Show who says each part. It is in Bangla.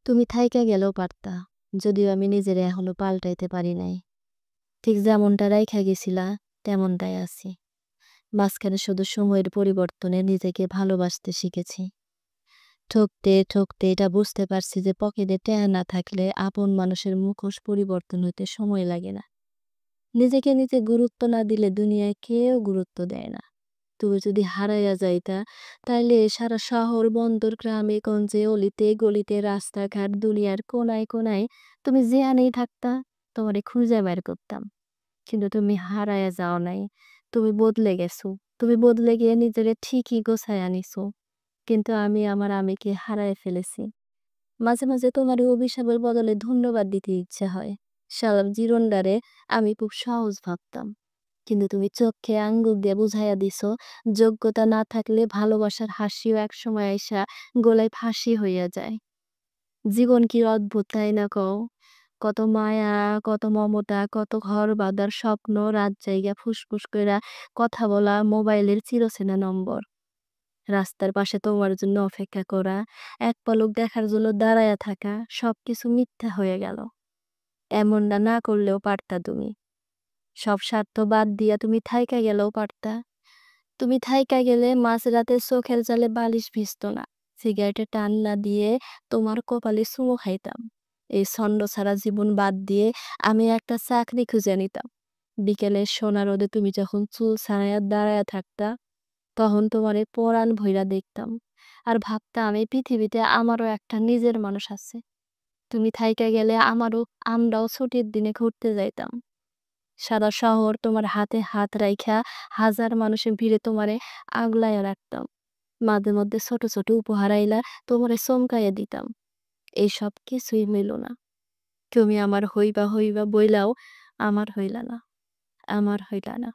Speaker 1: তুমি থাইকা গেলেও পারতা, যদিও আমি নিজেরে এখনো পাল্টাইতে পারি নাই। ঠিক যেমনটা রাইখা গেছিলা তেমনটাই আছি। মাঝখানে শুধু সময়ের পরিবর্তনে নিজেকে ভালোবাসতে শিখেছি। ঠকতে ঠকতে এটা বুঝতে পারছি যে পকেটে টেহা না থাকলে আপন মানুষের মুখোশ পরিবর্তন হইতে সময় লাগে না। নিজেকে নিজে গুরুত্ব না দিলে দুনিয়ায় কেউ গুরুত্ব দেয় না। তুমি যদি হারাইয়া যাইতা তাইলে সারা শহর বন্দর গ্রামে গঞ্জে অলিতে গলিতে রাস্তাঘাট দুনিয়ার কোনায় কোনায় তুমি যেখানেই থাকতা তোমারে খুঁজে বের করতাম। কিন্তু তুমি হারাইয়া যাও নাই, তুমি বদলে গেছো। তুমি বদলে গিয়ে নিজেরে ঠিকই গোছায় আনিছো, কিন্তু আমি আমার আমিকে হারায় ফেলেছি। মাঝে মাঝে তোমার এই অভিশাপের বদলে ধন্যবাদ দিতে ইচ্ছে হয়। সারা জীবনটারে আমি খুব সহজ ভাবতাম, কিন্তু তুমি চোখে আঙ্গুল দিয়ে বুঝাইয়া দিছো যোগ্যতা না থাকলে ভালোবাসার হাসিও একসময় আইসা গলায় ফাঁসি হইয়া যায়। জীবন কি অদ্ভুত তাই না কও? কত মায়া, কত মমতা, কত ঘর বাঁধার স্বপ্ন, রাত জায়গা ফুসফুস কইরা কথা বলা, মোবাইলের চিরচেনা নম্বর, রাস্তার পাশে তোমার জন্য অপেক্ষা করা, এক পলক দেখার জন্য দাঁড়ায়া থাকা, সবকিছু মিথ্যা হয়ে গেল। এমনটা না করলেও পারতা তুমি। সব স্বার্থ বাদ দিয়া তুমি থাইকা গেলেও পারতা। তুমি থাইকা গেলে মাঝরাতে চোখের জালে বালিশ ভিজতো না। সিগারেটে টান না দিয়ে তোমার কপালে চুমো খাইতাম। এই ছন্দ ছাড়া জীবন বাদ দিয়ে আমি একটা চাকরি খুঁজে নিতাম। বিকেলে সোনা রোদে তুমি যখন চুল ছাড়াইয়া দাঁড়ায়া থাকতা, তখন তোমারে পরাণ ভইরা দেখতাম। আর ভাবতাম এই পৃথিবীতে আমারও একটা নিজের মানুষ আছে। তুমি থাইকা গেলে আমরাও ছুটির দিনে ঘুরতে যাইতাম। সারা শহর তোমার হাতে হাত রাইখা হাজার মানুষের ভিড়ে তোমারে আগলাইয়া রাখতাম। মাঝে মধ্যে ছোট ছোট উপহার আইলা তোমারে চমকাইয়া দিতাম। এইসব কিছুই মিলো না। তুমি আমার হইবা হইবা বইলাও আমার হইলা না, আমার হইলা না।